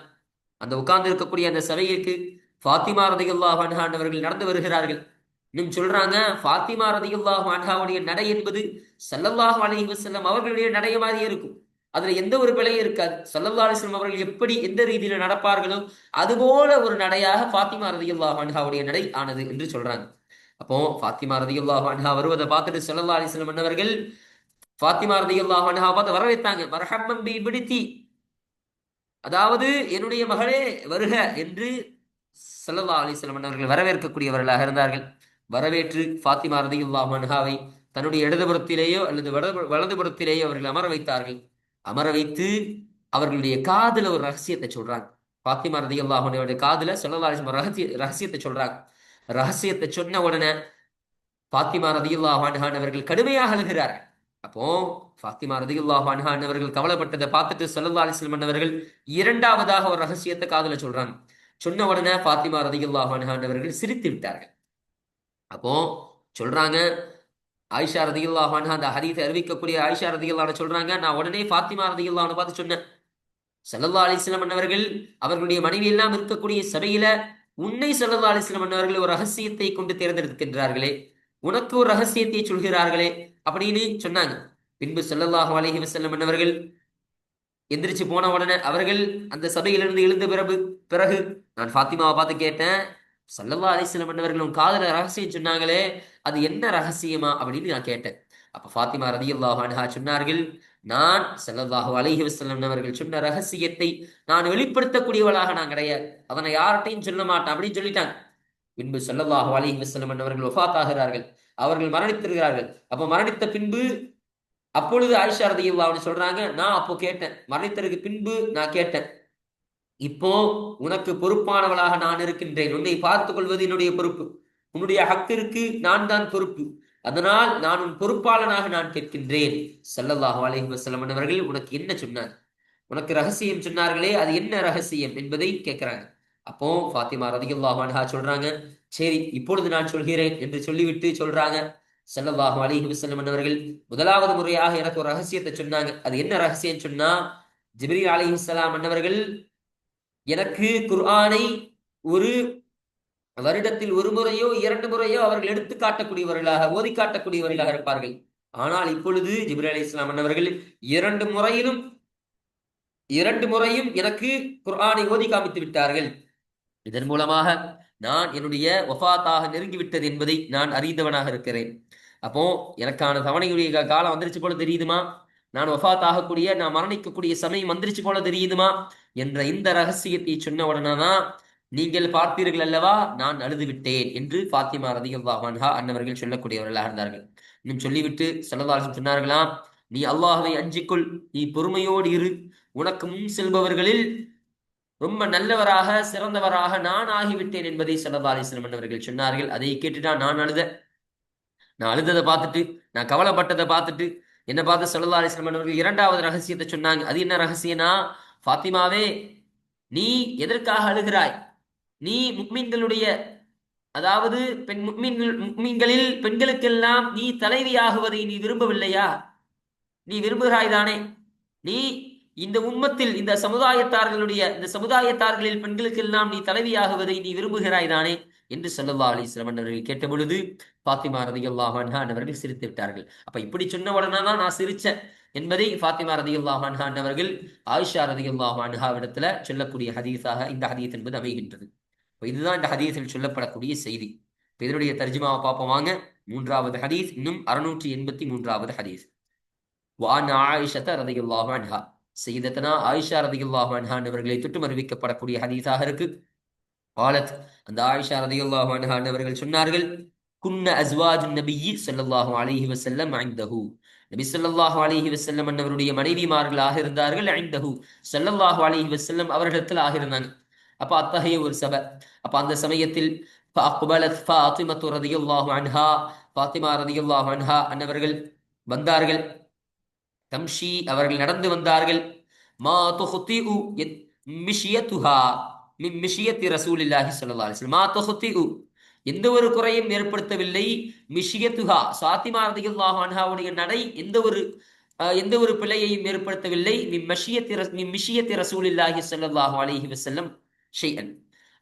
அந்த உட்கார்ந்து இருக்கக்கூடிய அந்த சபைக்கு ஃபாத்திமா ரலியல்லாஹு அன்ஹா அவர்கள் நடந்து வருகிறார்கள். இன்னும் சொல்றாங்க ஃபாத்திமா ரலியல்லாஹு அன்ஹாவுடைய நடை என்பது ஸல்லல்லாஹு அலைஹி வஸல்லம் அவர்களுடைய நடை மாதிரி இருக்கும். அதுல எந்த ஒரு பிழையும் இருக்காது. ஸல்லல்லாஹு அலைஹி வஸல்லம் அவர்கள் எப்படி எந்த ரீதியில நடப்பார்களோ அதுபோல ஒரு நடையாக ஃபாத்திமா ரலியல்லாஹு அன்ஹாவுடைய நடை ஆனது என்று சொல்றாங்க. அப்போ ஃபாத்திமா ரலியல்லாஹு அன்ஹா வருவதை பார்த்துட்டு ஸல்லல்லாஹு அலைஹி வஸல்லம் அவர்கள் ஃபாத்திமா ரலியல்லாஹு அன்ஹா பார்த்து வரவேற்றாங்க. மர்ஹப்பன் பி இப்னதி, அதாவது என்னுடைய மகளே வருக என்று ஸல்லல்லாஹு அலைஹி வஸல்லம் அவர்கள் வரவேற்கக்கூடியவர்களாக இருந்தார்கள். வரவேற்று ஃபாத்திமா ரலியல்லாஹு அன்ஹாவை தன்னுடைய இடதுபுறத்திலேயோ அல்லது வலதுபுறத்திலேயோ அவர்கள் அமர வைத்தார்கள். அமர வைத்து அவர்களுடைய காதுல ஒரு ரகசியத்தை சொல்றாங்க. ஃபாத்திமா ரலியல்லாஹு அன்ஹாவுடைய காதுல ஸல்லல்லாஹு அலைஹி வஸல்லம் ரகசியத்தை சொல்றாங்க. ரகசியத்தை சொன்ன உடனே ஃபாத்திமா ரலியல்லாஹு அன்ஹா அவர்கள் கடுமையாக அழுகிறார்கள். அப்போ ஃபாத்திமா ரலியல்லாஹு அன்ஹா அவர்கள் கவலைப்பட்டதை பார்த்துட்டு ஸல்லல்லாஹு அலைஹி வஸல்லம் அவர்கள் இரண்டாவதாக ஒரு ரகசியத்தை காதுல சொல்றாங்க. சொன்ன உடனே ஃபாத்திமா ரலியல்லாஹு அன்ஹா அவர்கள் சிரித்து விட்டார்கள். அப்போ சொல்றாங்க ஆயிஷா ரலியல்லாஹு அன்ஹா, அந்த ஹதீஸை அறிவிக்கக்கூடிய ஆயிஷா ரலியல்லாஹு அன்ஹா சொல்றாங்க, நான் உடனே ஃபாத்திமா ரலியல்லாஹு அன்ஹா பார்த்து சொன்னேன், ஸல்லல்லாஹு அலைஹி வஸல்லம் அவர்கள் அவர்களுடைய மனைவி எல்லாம் இருக்கக்கூடிய சபையில உன்னை ஸல்லல்லாஹு அலைஹி வஸல்லம் அவர்கள் ஒரு ரகசியத்தை கொண்டு தேர்ந்தெடுக்கின்றார்களே, உனக்கு ஒரு ரகசியத்தை சொல்கிறார்களே அப்படின்னு சொன்னாங்க. பின்பு ஸல்லல்லாஹு அலைஹி வஸல்லம் அவர்கள் எந்திரிச்சு போன உடனே அவர்கள் அந்த சபையிலிருந்து எழுந்த பிறகு நான் ஃபாத்திமாவை பார்த்து கேட்டேன், ஸல்லல்லாஹு அலைஹி வஸல்லம் அவர்கள் உன் காதுல ரகசியம் சொன்னாங்களே அது என்ன ரகசியமா அப்படின்னு நான் கேட்டேன். அப்ப ஃபாத்திமா ரலியல்லாஹு அன்ஹா சொன்னார்கள், நான் ஸல்லல்லாஹு அலைஹி வஸல்லம் அவர்கள் சொன்ன ரகசியத்தை நான் வெளிப்படுத்தக்கூடியவளாக நான் கிடையாது, அதனை யார்கிட்டையும் சொல்ல மாட்டேன் அப்படின்னு சொல்லிட்டாங்க. பின்பு ஸல்லல்லாஹு அலைஹி வஸல்லம் அவர்கள் வஃபாத் ஆகிறார்கள், அவர்கள் மரணித்திருக்கிறார்கள். அப்ப மரணித்த பின்பு அப்பொழுது ஆயிஷா ரலியல்லாஹு அன்ஹா சொல்றாங்க, நான் அப்போ கேட்டேன், மரணித்ததற்கு பின்பு நான் கேட்டேன், இப்போ உனக்கு பொறுப்பானவளாக நான் இருக்கின்றேன், உன்னை பார்த்துக் கொள்வது என்னுடைய பொறுப்பு, உன்னுடைய ஹக்கிற்கு நான் தான் பொறுப்பு, அதனால் நான் உன் பொறுப்பாளனாக நான் கேட்கின்றேன். ஸல்லல்லாஹு அலைஹி வஸல்லம் அவர்கள் உனக்கு என்ன சொன்னார், உனக்கு ரகசியம் சொன்னார்களே அது என்ன ரகசியம் என்பதை கேட்கிறாங்க. அப்போ ஃபாத்திமா ரலியல்லாஹு அன்ஹா சொல்றாங்க, சரி இப்பொழுது நான் சொல்கிறேன் என்று சொல்லிவிட்டு சொல்றாங்க, ஸல்லல்லாஹு அலைஹி வஸல்லம் அவர்கள் முதலாவது முறையாக எனக்கு ஒரு ரகசியத்தை சொன்னாங்க. அது என்ன ரகசியம் சொன்னா, ஜிப்ரீல் அலைஹிஸ்ஸலாம் அன்னவர்கள் எனக்கு குர்ஆனை ஒரு வருடத்தில் ஒரு முறையோ இரண்டு முறையோ அவர்கள் எடுத்து காட்டக்கூடியவர்களாக ஓதி காட்டக்கூடியவர்களாக இருப்பார்கள். ஆனால் இப்பொழுது ஜிப்ரீல் அலைஹிஸ்ஸலாம் அன்னவர்கள் இரண்டு முறையும் எனக்கு குர்ஆனை ஓதி காமித்து விட்டார்கள். இதன் மூலமாக நான் என்னுடைய வஃபாத்தாக நெருங்கிவிட்டது என்பதை நான் அறிந்தவனாக இருக்கிறேன். அப்போ எனக்கான தவணையுடைய காலம் வந்துருச்சு போல தெரியுதுமா, நான் வஃபாத் ஆகக்கூடிய நான் மரணிக்கக்கூடிய சமயம் வந்துருச்சு போல தெரியுதுமா என்ற இந்த ரகசியத்தை சொன்ன உடனே தான் நீங்கள் பார்த்தீர்கள் அல்லவா நான் அழுது விட்டேன் என்று ஃபாத்திமா ரலியல்லாஹு அன்ஹா அன்னவர்கள் சொல்லக்கூடியவர்களாக இருந்தார்கள். இன்னும் சொல்லிவிட்டு ஸல்லல்லாஹு அலைஹி வஸல்லம் சொன்னார்களாம், நீ அல்லாஹ்வை அஞ்சிக்கொள், நீ பொறுமையோடு இரு, உனக்கு முன் செல்பவர்களில் ரொம்ப நல்லவராக சிறந்தவராக நான் ஆகிவிட்டேன் என்பதை ஸல்லல்லாஹு அலைஹி வஸல்லம் அவர்கள் சொன்னார்கள். அதை கேட்டுட்டா நான் அழுததை பார்த்துட்டு, நான் கவலைப்பட்டதை பார்த்துட்டு என்ன பார்த்து ஸல்லல்லாஹு அலைஹி வஸல்லம் அவர்கள் இரண்டாவது ரகசியத்தை சொன்னாங்க. அது என்ன ரகசியம்னா, ஃபாத்திமாவே, நீ எதற்காக அழுகிறாய்? நீ முக்மீன்களுடைய, அதாவது முக்மீன்களில் பெண்களுக்கெல்லாம் நீ தலைவியாகுவதை நீ விரும்பவில்லையா? நீ விரும்புகிறாய் தானே? நீ இந்த உம்மத்தில் இந்த சமுதாயத்தார்களில் பெண்களுக்கெல்லாம் நீ தலைவியாகுவதை நீ விரும்புகிறாய் தானே என்று ஸல்லல்லாஹு அலைஹி வஸல்லம் அவர்கள் கேட்ட பொழுது ஃபாத்திமா ரலியல்லாஹு அன்ஹா அவர்கள் சிரித்து விட்டார்கள். அப்ப இப்படி சொன்ன உடனே தான் நான் சிரிச்சேன் என்பதை ஃபாத்திமா ரலியல்லாஹு அன்ஹா அவர்கள் ஆயிஷா ரலியல்லாஹு அன்ஹாவிடத்துல சொல்லக்கூடிய ஹதீஸாக இந்த ஹதீஸ் என்பது அமைகின்றது. இதுதான் இந்த ஹதீஸில் சொல்லப்படக்கூடிய செய்தி. இதனுடைய தர்ஜுமாவை பார்ப்போம் வாங்க. மூன்றாவது ஹதீஸ், இன்னும் 683வது ஹதீஸ். வான் ஆயிஷா ரலியல்லாஹு அன்ஹா, சையதனா ஆயிஷா ரலியல்லாஹு அன்ஹா அவர்களை தொட்டு அறிவிக்கப்படக்கூடிய ஹதீஸாக இருக்கு. قالت, அந்த ஆயிஷா ரலியல்லாஹு அன்ஹா அவர்கள் சொன்னார்கள், குன்ன அஸ்வாஜு நபியி ஸல்லல்லாஹு அலைஹி வஸல்லம் இன்தஹு, நபி ஸல்லல்லாஹு அலைஹி வஸல்லம் அவருடைய மனைவிமார்களாக இருந்தார்கள். இன்தஹு, ஸல்லல்லாஹு அலைஹி வஸல்லம் அவர்களிடத்தில் ஆகியிருந்தாங்க. அப்ப அத்தகைய ஒரு சபை. அப்ப அந்த சமயத்தில் ஃபஅக்பலத் ஃபாத்திமத்து ரலியல்லாஹு அன்ஹா, ஃபாத்திமா ரலியல்லாஹு அன்ஹா அன்னவர்கள் வந்தார்கள். தம்ஷி, அவர்கள் நடந்து வந்தார்கள். மா துஹ்திஉ மிஷியத்துஹா மின் மிஷியத்தி ரசூலில்லாஹி ஸல்லல்லாஹு அலைஹி வஸல்லம். மா துஹ்திஉ, எந்த ஒரு குறையும் ஏற்படுத்தவில்லை. மிஷியத்துஹா, ஃபாத்திமா ரலியல்லாஹு அன்ஹாவுடைய நடை எந்த ஒரு பிழையையும் ஏற்படுத்தவில்லை. மின் மிஷியத்தி ரசூலில்லாஹி ஸல்லல்லாஹு அலைஹி வஸல்லம் ஷைஅன்,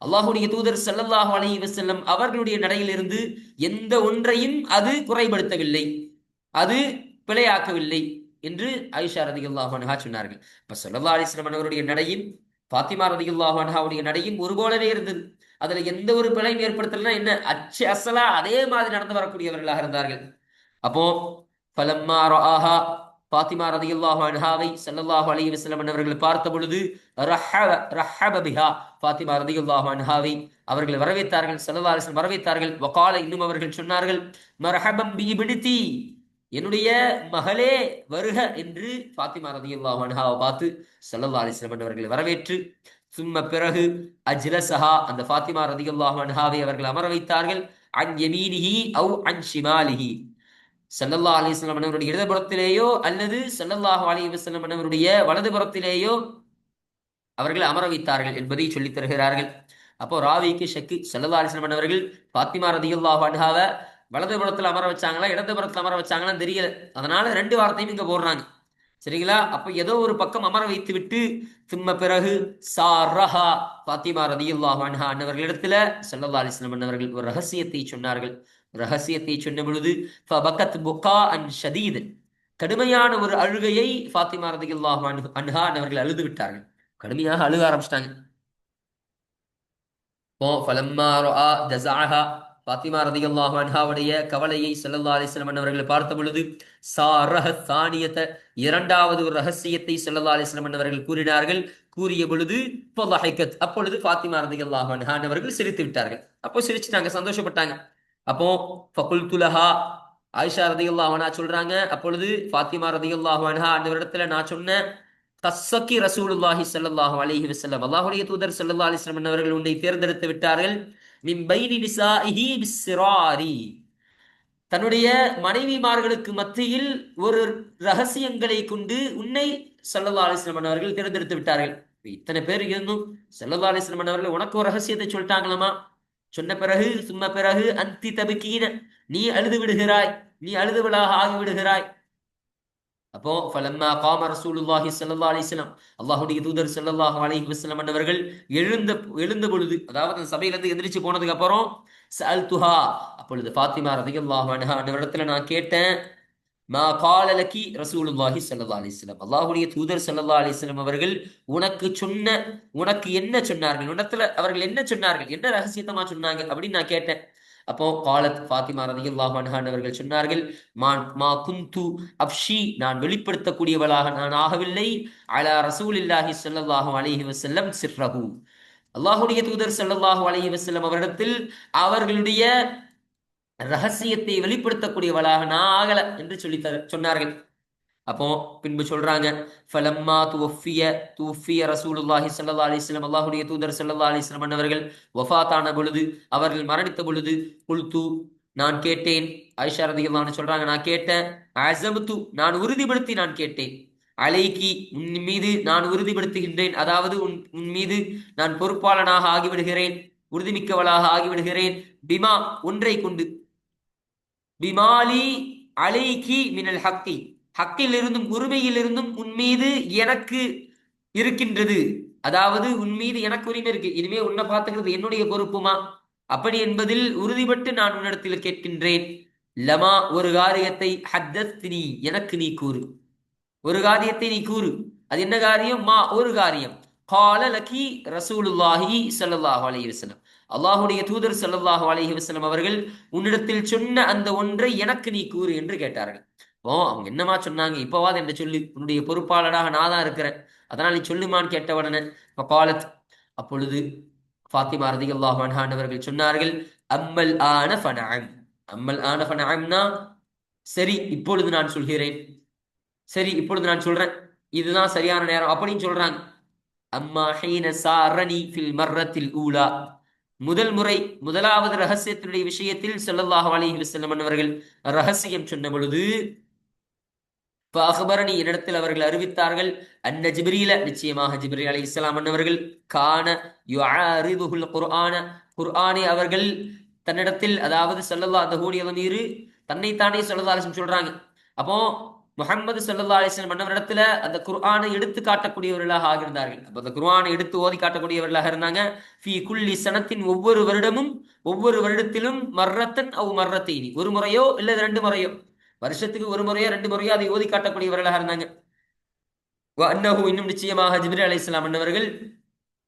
அல்லாஹ்வுடைய தூதர் ஸல்லல்லாஹு அலைஹி வஸல்லம் அவர்களுடைய நடையிலிருந்து எந்த ஒன்றையும் அது குறைபடுத்தவில்லை, அது பிழையாக்கவில்லை என்று ஆயிஷா ரலியல்லாஹு அன்ஹா சொன்னார்கள். இப்ப ஸல்லல்லாஹு அலைஹி வஸல்லம் அவருடைய நடையும் ஃபாத்திமா ரலியல்லாஹு அன்ஹாவுடைய நடையும் ஒரு போலவே இருந்தது. அதுல எந்த ஒரு பிழையும் ஏற்படுத்தலைன்னா என்ன, அச்சு அசலா அதே மாதிரி நடந்து வரக்கூடியவர்களாக இருந்தார்கள். அப்போ ஃபலம்மா ரஆஹா, ஃபாத்திமா ரலியல்லாஹு அன்ஹாவை ஸல்லல்லாஹு அலைஹி வஸல்லம் அவர்கள் பார்த்த பொழுது ரஹப பிஹா, ஃபாத்திமா ரலியல்லாஹு அன்ஹாவை அவர்கள் வரவேற்றார்கள். ஸல்லல்லாஹு அலைஹி வஸல்லம் வரவேற்றார்கள். வகால, இன்னும் அவர்கள் சொன்னார்கள், மர்ஹபம் பி இப்னதி, என்னுடைய மகளே வருக என்று ஃபாத்திமா ரலியல்லாஹு அன்ஹாவை பார்த்து ஸல்லல்லாஹு அலைஹி வஸல்லம் அவர்கள் வரவேற்று, சும்ம பிறகு அஜ்லஸஹா, அந்த ஃபாத்திமா ரலியல்லாஹு அன்ஹாவை அவர்கள் அமர வைத்தார்கள். அன் யமீனிஹி அவ் அன் ஷிமாலிஹி, ஸல்லல்லாஹு அலைஹி வஸல்லம் அவருடைய இடதுபுறத்திலேயோ அல்லது ஸல்லல்லாஹு அலைஹி வஸல்லம் அவருடைய வலதுபுறத்திலேயோ அவர்கள் அமர வைத்தார்கள் என்பதை சொல்லித் தருகிறார்கள். அப்போ ராவிக்கு ஷக்கு, ஸல்லல்லாஹு அலைஹி வஸல்லம் அவர்கள் ஃபாத்திமா ரலியல்லாஹு அன்ஹாவை வலதுபுறத்தில் அமர வச்சாங்களா இடதுபுறத்தில் அமர வச்சாங்களான்னு தெரியல. அதனால ரெண்டு வார்த்தையும் இங்க போடுறாங்க. சரிங்களா? அப்ப ஏதோ ஒரு பக்கம் அமர வைத்து விட்டு, சும்ம பிறகு சாரஹா, ஃபாத்திமா ரலியல்லாஹு அன்ஹா அன்னவர்களிடத்துல ஸல்லல்லாஹு அலைஹி வஸல்லம் அவர்கள் ஒரு ரகசியத்தை சொன்னார்கள். ரகசியத்தை சொன்ன பொழுது ஃபபகத் புகாஅன் ஷதீதன், கடுமையான ஒரு அழுகையை ஃபாத்திமா ரலியல்லாஹு அன்ஹா அன்னவர்கள் அழுது விட்டார்கள். கடுமையாக அழுக ஆரம்பிச்சிட்டாங்க. ஃபலம்மா ரஆ ஜஸஅஹா, ஃபாத்திமா ரலியல்லாஹு அன்ஹாவுடைய கவலையை ஸல்லல்லாஹு அலைஹி வஸல்லம் அவர்கள் பார்த்த பொழுது சாரஹ தானியத, இரண்டாவது ஒரு ரகசியத்தை ஸல்லல்லாஹு அலைஹி வஸல்லம் அவர்கள் கூறினார்கள். கூறிய பொழுது ஃபலஹிகத், அப்பொழுது ஃபாத்திமா ரலியல்லாஹு அன்ஹா அவர்கள் சிரித்து விட்டார்கள். அப்போ சிரிச்சிட்டாங்க, சந்தோஷப்பட்டாங்க. அப்போ ஃபகுல்து லஹா, ஆயிஷா ரலியல்லாஹு அன்ஹா சொல்றாங்க, அப்பொழுது ஃபாத்திமா ரலியல்லாஹு அன்ஹா அந்த இடத்துல நான் சொன்னேன், கஸ்ஸகி ரசூலுல்லாஹி ஸல்லல்லாஹு அலைஹி வஸல்லம், அல்லாஹ்வுடைய தூதர் ஸல்லல்லாஹு அலைஹி வஸல்லம் அவர்கள் உன்னை தேர்ந்தெடுத்து விட்டார்கள். மின் பைனி நிசாஇஹி பிஸ்ஸிராரி, தன்னுடைய மனைவிமார்களுக்கு மத்தியில் ஒரு ரகசியங்களை கொண்டு உன்னை ஸல்லல்லாஹு அலைஹி வஸல்லம் அவர்கள் தேர்ந்தெடுத்து விட்டார்கள். இத்தனை பேர் இருந்தும் ஸல்லல்லாஹு அலைஹி வஸல்லம் அவர்கள் உனக்கு ஒரு ரகசியத்தை சொல்லிட்டாங்களாமா? சொன்ன பிறகு சும்ம பிறகு அந்தி தபுகீன, நீ அழுது விடுகிறாய், நீ அழுதுவளாக ஆகி விடுகிறாய். அப்போ ஃபலம்மா காம ரசூலுல்லாஹி ஸல்லல்லாஹு அலைஹி வஸல்லம், அல்லாஹ்வுடைய தூதர் ஸல்லல்லாஹு அலைஹி வஸல்லம் அவர்கள் எழுந்த பொழுது, அதாவது அந்த சபையிலிருந்து எந்திரிச்சு போனதுக்கு அப்புறம் சஅல்துஹா, அப்பொழுது ஃபாத்திமா ரலியல்லாஹு அன்ஹா அந்த இடத்துல நான் கேட்டேன், மா கால லகி ரசூலுல்லாஹி ஸல்லல்லாஹு அலைஹி வஸல்லம், அல்லாஹ்வுடைய தூதர் ஸல்லல்லாஹு அலைஹி வஸல்லம் அவர்கள் உனக்கு என்ன சொன்னார்கள், உனத்துல அவர்கள் என்ன சொன்னார்கள், என்ன ரகசியத்தமா சொன்னாங்க அப்படின்னு நான் கேட்டேன். அப்போ காலத், ஃபாத்திமா ரலியல்லாஹு அன்ஹா அவர்கள் சொன்னார்கள், மா குந்து அப்ஷி, நான் வெளிப்படுத்தக்கூடியவளாக நான் ஆகவில்லை, அலா ரசூலில்லாஹி ஸல்லல்லாஹு அலைஹி வஸல்லம் சிர்ரஹு, அல்லாஹ்வுடைய தூதர் ஸல்லல்லாஹு அலைஹி வஸல்லம் அவரிடத்தில் அவர்களுடைய ரகசியத்தை வெளிப்படுத்தக்கூடியவளாக நான் ஆகல என்று சொன்னார்கள். அப்போ பின்பு சொல்றாங்க, ஃபலம்மா துவஃபிய ரசூலுல்லாஹி ஸல்லல்லாஹு அலைஹி வஸல்லம், அல்லாஹ்வுடைய தூதர் ஸல்லல்லாஹு அலைஹி வஸல்லம் அவர்கள் வஃபாத்தான பொழுது, அவர்கள் மரணித்த பொழுது, குல்து, நான் கேட்டேன். ஆயிஷா ரலியல்லாஹு அன்ஹா சொல்றாங்க, நான் கேட்டேன். அஸம்து, நான் உறுதிப்படுத்தி நான் கேட்டேன். அலைக்கி, உன் மீது நான் உறுதிப்படுத்துகின்றேன், அதாவது உன் மீது நான் பொறுப்பாளனாக ஆகிவிடுகிறேன், உறுதிமிக்கவளாக ஆகிவிடுகிறேன். பிமா, ஒன்றை கொண்டு, பிமாலி அலைக்கி மினல் ஹக்கி, ஹக்கில் இருந்தும் உரிமையில் இருந்தும் உன் மீது எனக்கு இருக்கின்றது. அதாவது உன் மீது எனக்கு உரிமை இருக்கு, இனிமே உன்னை பார்த்துக்கிறது என்னுடைய பொறுப்புமா, அப்படி என்பதில் உறுதிப்பட்டு நான் உன்னிடத்தில் கேட்கின்றேன். லமா, ஒரு காரியத்தை, ஹத்தஸ்னி, எனக்கு நீ கூறு, ஒரு காரியத்தை நீ கூறு. அது என்ன காரியம்? மா, ஒரு காரியம். கால லகி ரசூலுல்லாஹி ஸல்லல்லாஹு அலைஹி வஸல்லம், அல்லாஹ்வுடைய தூதர் ஸல்லல்லாஹு அலைஹி வஸல்லம் அவர்கள் உன்னிடத்தில் சொன்ன அந்த ஒன்றை எனக்கு நீ கூறு என்று கேட்டார்கள். ஓ, அவங்க என்னமா சொன்னாங்க, இப்பவாது என்ன சொல்லு, உன்னுடைய பொறுப்பாளராக நான் தான் இருக்கிறேன், அதனால் நீ சொல்லுமான்னு கேட்ட உடனே காலத், அப்பொழுது ஃபாத்திமா ரலியல்லாஹு அன்ஹா அவர்கள் சொன்னார்கள், அம்மல் ஆன ஃபனஅம், அம்மல் ஆன ஃபனஅம்னா சரி இப்பொழுது நான் சொல்கிறேன், சரி இப்பொழுது நான் சொல்றேன், இதுதான் சரியான நேரம் அப்படின்னு சொல்றாங்க. அம்மா ஹீன சாரணி ஃபில் மர்ரத்தில் ஊலா, முதல் முறை, முதலாவது ரகசியத்தினுடைய விஷயத்தில் ஸல்லல்லாஹு அலைஹி வஸல்லம் அவர்கள் ரகசியம் சொன்ன பொழுது, ஃபஅக்பரனி, என்னிடத்தில் அவர்கள் அறிவித்தார்கள், அன்ன ஜிப்ரீல, நிச்சயமாக ஜிப்ரீல் அலைஹிஸ்ஸலாம் அவர்கள், கான யுஆரிதுல் குர்ஆன, குர்ஆனை அவர்கள் தன்னிடத்தில், அதாவது ஸல்லல்லாஹு அந்த ஹூனியத மீது தன்னைத்தானே ஸல்லல்லாஹு அலைஹி வஸல்லம் சொல்றாங்க. அப்போ முஹம்மது ஸல்லல்லாஹு அலைஹி வஸல்லம் அன்னவரிடத்துல அந்த குர்ஆனை எடுத்து காட்டக்கூடியவர்களாக ஆகியிருந்தார்கள். அப்ப அந்த குர்ஆனை எடுத்து ஓதி காட்டக்கூடியவர்களாக இருந்தாங்க. ஃபீ குல்லி சனத்தின், ஒவ்வொரு வருடமும், ஒவ்வொரு வருடத்திலும், மர்ரத்தன் அவ் மர்ரத்தைனி, ஒரு முறையோ இல்ல ரெண்டு முறையோ, வருஷத்துக்கு ஒரு முறையோ ரெண்டு முறையோ அதை ஓதி காட்டக்கூடியவர்களாக இருந்தாங்க. அன்னஹு, இன்னும் நிச்சயமாக ஜிப்ரீல் அலைஹிஸ்ஸலாம் அன்னவர்கள்,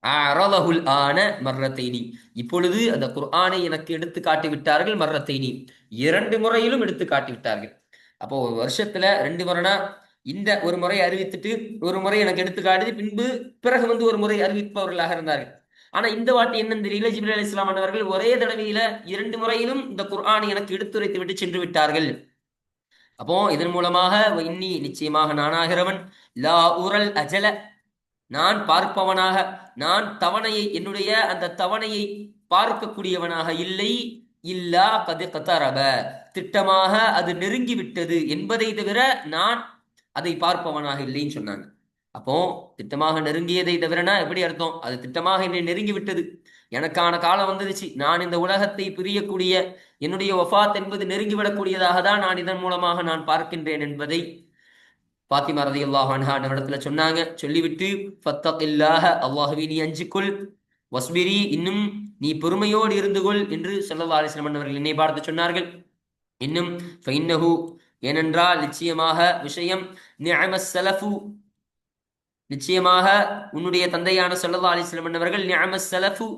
அரலஹுல் ஆன மர்ரத்தைனி, இப்பொழுது அந்த குர்ஆனை எனக்கு எடுத்து காட்டி விட்டார்கள், மர்ரத்தைனி, இரண்டு முறையிலும் எடுத்து காட்டி விட்டார்கள். அப்போ ஒரு வருஷத்துல ரெண்டு முறைனா, இந்த ஒரு முறை அறிவித்துட்டு ஒரு முறை எனக்கு எடுத்து காட்டி பின்பு பிறகு வந்து ஒரு முறை அறிவிப்பவர்களாக இருந்தார்கள். ஆனா இந்த வாட்டி என்னன்னு தெரியல, ஜிப்ரீல் அலைஹிஸ்ஸலாம் அவர்கள் ஒரே தடவையில இரண்டு முறையிலும் இந்த குர்ஆனை எனக்கு எடுத்துரைத்து விட்டு சென்று விட்டார்கள். அப்போ இதன் மூலமாக, இன்னி, நிச்சயமாக நானாகிறவன், லா உரல் அஜல, நான் பார்ப்பவனாக, நான் தவணையை, என்னுடைய அந்த தவணையை பார்க்கக்கூடியவனாக இல்லை, இல்லா கது கதரப, திட்டமாக அது நெருங்கி விட்டது என்பதை தவிர நான் அதை பார்ப்பவனாக இல்லைன்னு சொன்னாங்க. அப்போ திட்டமாக நெருங்கியதை தவிரனா எப்படி அர்த்தம்? அது திட்டமாக என்னை நெருங்கி விட்டது, எனக்கான காலம் வந்துருச்சு, நான் இந்த உலகத்தை பிரியக்கூடிய, என்னுடைய வஃபாத் என்பது நெருங்கிவிடக்கூடியதாக தான் நான் இதன் மூலமாக நான் பார்க்கின்றேன் என்பதை பாத்திமா ரலியல்லாஹு அன்ஹா இடத்துல சொன்னாங்க. சொல்லிவிட்டு, ஃபத்தகில்லாஹ, அல்லாஹ்வை நீ அஞ்சிக்கொள், வஸ்பிரி, இன்னும் நீ பொறுமையோடு இருந்து கொள் என்று ஸல்லல்லாஹு அலைஹி வஸல்லம் அவர்கள் என்னை பார்த்து சொன்னார்கள். இன்னும் ஃபைன்னஹு, ஏனென்றால் நிச்சயமாக விஷயம், நிஅமஸ் ஸலஃபு, நிச்சயமாக உன்னுடைய தந்தையான ஸல்லல்லாஹு அலைஹி வஸல்லம் அவர்கள், நிஅமஸ் ஸலஃபு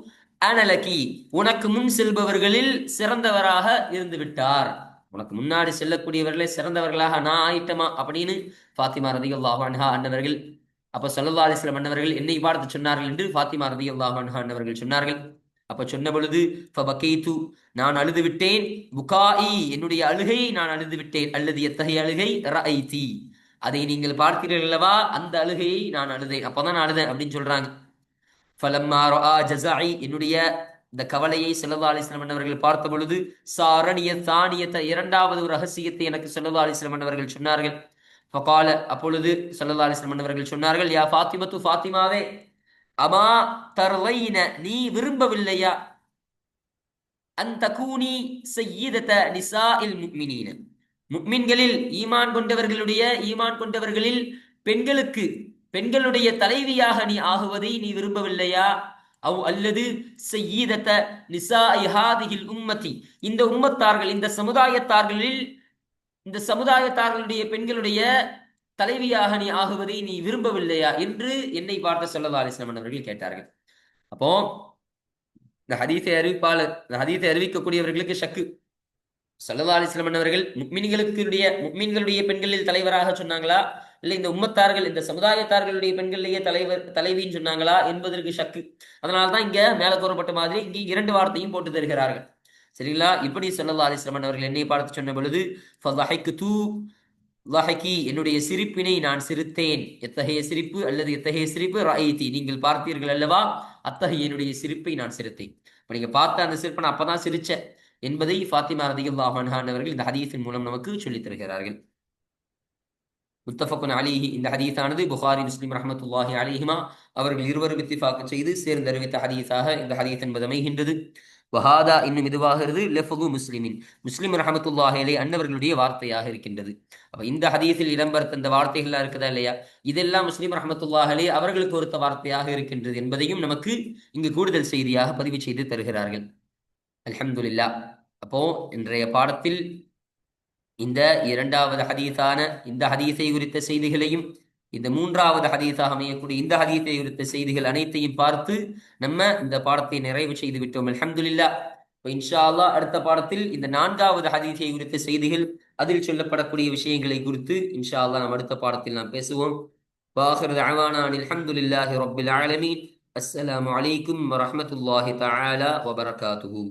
அனலகி, உனக்கு முன் செல்பவர்களில் சிறந்தவராக இருந்து விட்டார், உனக்கு முன்னாடி செல்லக்கூடியவர்களே சிறந்தவர்களாக நான் ஆயிட்டமா அப்படின்னு ஃபாத்திமா ரலியல்லாஹு அன்ஹா அன்னவர்கள், அப்ப ஸல்லல்லாஹு அலைஹி வஸல்லம் அன்னவர்கள் என்னை பார்த்து சொன்னார்கள் என்று ஃபாத்திமா ரலியல்லாஹு அன்ஹா அன்னவர்கள் சொன்னார்கள். அப்ப சொன்ன பொழுது, ஃபபகைது, நான் அழுது விட்டேன், புகாஇ, என்னுடைய அழுகையை நான் அழுது விட்டேன், அல்லது எத்தகைய அழுகை, ரஐதி, அதை நீங்கள் பார்த்தீர்கள் அல்லவா, அந்த அழுகையை நான் அழுதேன், அப்பதான் நான் அழுதேன் அப்படின்னு சொல்றாங்க. ஃபலம்மா ரஆ ஜஸஇ, என்னுடைய இந்த கவலையை ஸல்லல்லாஹு அலைஹி வஸல்லம் அவர்கள் பார்த்த பொழுது, சாரணிய தானியத, இரண்டாவது ஒரு ரகசியத்தை எனக்கு ஸல்லல்லாஹு அலைஹி வஸல்லம் அவர்கள் சொன்னார்கள். ஃபகால, அப்பொழுது ஸல்லல்லாஹு அலைஹி வஸல்லம் அவர்கள் சொன்னார்கள், யா ஃபாத்திமத்து, ஃபாத்திமாவே, அமா தர்லைன, நீ விரும்பவில்லையா, அன் தகூனி சய்யிதத நிசாஇல் முஃமினீன, முஃமின்களில், ஈமான் கொண்டவர்களில் பெண்களுக்கு, பெண்களுடைய தலைவியாக நீ ஆகுவதை நீ விரும்பவில்லையா, அவ் அல்லது சய்யிதத நிசாஇ ஹாதிஹில் உம்மதி, இந்த உம்மத்தார்கள், இந்த சமுதாயத்தார்களில், இந்த சமுதாயத்தார்களுடைய பெண்களுடைய தலைவியாக நீ ஆகுவதை நீ விரும்பவில்லையா என்று என்னை பார்த்த ஸல்லல்லாஹு அலைஹி வஸல்லம் அவர்கள் கேட்டார்கள். அப்போ இந்த ஹதீஸை அறிவிப்பாளர், இந்த ஹதீஸை அறிவிக்கக்கூடியவர்களுக்கு ஷக்கு, ஸல்லல்லாஹு அலைஹி வஸல்லம் அவர்கள் முஃமின்களுடைய பெண்களில் தலைவராக சொன்னாங்களா, இல்லை இந்த உம்மத்தார்கள், இந்த சமுதாயத்தார்களுடைய பெண்களிலேயே தலைவின்னு சொன்னாங்களா என்பதற்கு ஷக்கு. அதனால்தான் இங்க மேல கூறப்பட்ட மாதிரி இங்கே இரண்டு வார்த்தையும் போட்டு தருகிறார்கள். சரிங்களா? இப்படி ஸல்லல்லாஹு அலைஹி வஸல்லம் அவர்கள் என்னை பார்த்து சொன்ன பொழுது, ஃபதஹிக்து லஹகி, என்னுடைய சிரிப்பினை நான் சிரித்தேன், எத்தகைய சிரிப்பு, அல்லது எத்தகைய சிரிப்பு, ரஐதி, நீங்கள் பார்த்தீர்கள் அல்லவா, அத்தகைய என்னுடைய சிரிப்பை நான் சிரித்தேன். இப்ப நீங்க பார்த்த அந்த சிரிப்பை நான் அப்பதான் சிரிச்சேன், என்பதை ஃபாத்திமா ரலியல்லாஹு அன்ஹா அவர்கள் இந்த ஹதீஸின் மூலம் நமக்கு சொல்லித் தருகிறார்கள். முத்தஃபக்குன் அலிஹி, இந்த ஹதீஸானது புகாரி முஸ்லிம் ரஹமத்துல்லாஹி அலிஹிமா அவர்கள் இருவரும் இத்திஃபாக் செய்து சேர்ந்தறிவித்த ஹதீஸாக இந்த ஹதீஸ் என்பது அமைகின்றது. வஹாதா இன்னும் இதுவாகிறது லெஃபகு முஸ்லிமின், முஸ்லிம் ரஹமத்துல்லாஹி அலைஹி அன்னவர்களுடைய வார்த்தையாக இருக்கின்றது. அப்ப இந்த ஹதீஸில் இடம்பெறுத்த இந்த வார்த்தைகள்லாம் இருக்குதா இல்லையா, இதெல்லாம் முஸ்லிம் ரஹமத்துல்லாஹி அலைஹி அவர்களுக்கு ஒருத்த வார்த்தையாக இருக்கின்றது என்பதையும் நமக்கு இங்கு கூடுதல் செய்தியாக பதிவு செய்து தருகிறார்கள். அல்ஹம்துலில்லாஹ். அப்போ இன்றைய பாடத்தில் இந்த இரண்டாவது ஹதீஸான இந்த ஹதீஸை குறித்த செய்திகளையும், இந்த மூன்றாவது ஹதீஸாக அமையக்கூடிய இந்த ஹதீஸை குறித்த செய்திகள் அனைத்தையும் பார்த்து நம்ம இந்த பாடத்தை நிறைவு செய்து விட்டோம். அல்ஹம்துலில்லாஹ். இன்ஷா அல்லாஹ் அடுத்த பாடத்தில் இந்த நான்காவது ஹதீஸை குறித்த செய்திகள், அதில் சொல்லப்படக்கூடிய விஷயங்களை குறித்து இன்ஷா அல்லாஹ் நம்ம அடுத்த பாடத்தில் நாம் பேசுவோம். வாஹிரு தஅவானா அல்ஹம்துலில்லாஹி ரப்பில் ஆலமீன். அஸ்ஸலாமு அலைக்கும் வரஹ்மத்துல்லாஹி தஆலா வபரகாத்துஹு.